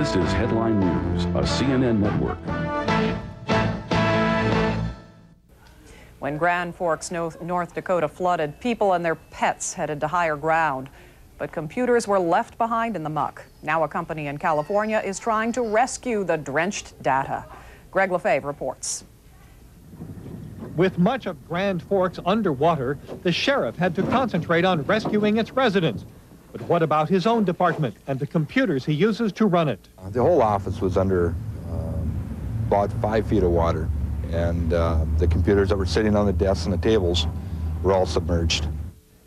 This is Headline News, a CNN network. When Grand Forks, North Dakota flooded, people and their pets headed to higher ground. But computers were left behind in the muck. Now a company in California is trying to rescue the drenched data. Greg Lefebvre reports. With much of Grand Forks underwater, the sheriff had to concentrate on rescuing its residents. But what about his own department and the computers he uses to run it? The whole office was under about 5 feet of water, and the computers that were sitting on the desks and the tables were all submerged.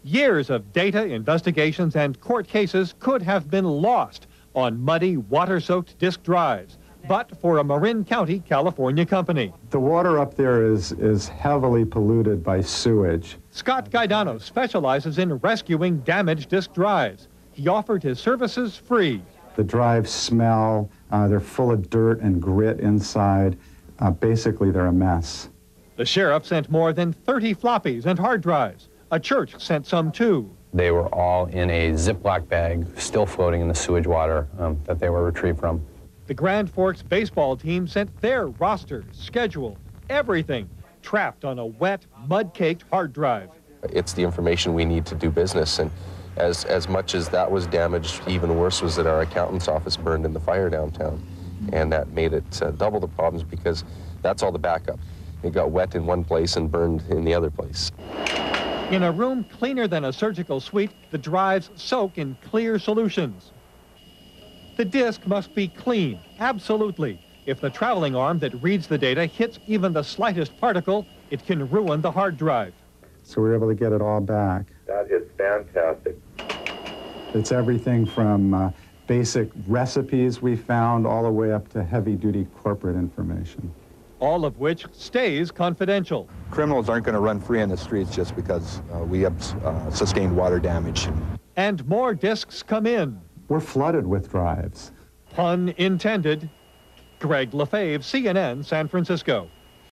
Years of data, investigations, and court cases could have been lost on muddy, water-soaked disk drives, but for a Marin County, California company. The water up there is heavily polluted by sewage. Scott GAIDANO specializes in rescuing damaged disk drives. He offered his services free. The drives smell, they're full of dirt and grit inside. Basically, they're a mess. The sheriff sent more than 30 floppies and hard drives. A church sent some too. They were all in a Ziploc bag, still floating in the sewage water that they were retrieved from. The Grand Forks baseball team sent their roster, schedule, everything, trapped on a wet, mud-caked hard drive. It's the information we need to do business, and as much as that was damaged, even worse was that our accountant's office burned in the fire downtown, and that made it double the problems because that's all the backup. It got wet in one place and burned in the other place. In a room cleaner than a surgical suite, the drives soak in clear solutions. The disk must be clean, absolutely. If the traveling arm that reads the data hits even the slightest particle, it can ruin the hard drive. So we were able to get it all back. That is fantastic. It's everything from basic recipes we found all the way up to heavy-duty corporate information. All of which stays confidential. Criminals aren't going to run free in the streets just because we have sustained water damage. And more disks come in. We're flooded with drives. Pun intended. Greg Lefebvre, CNN, San Francisco.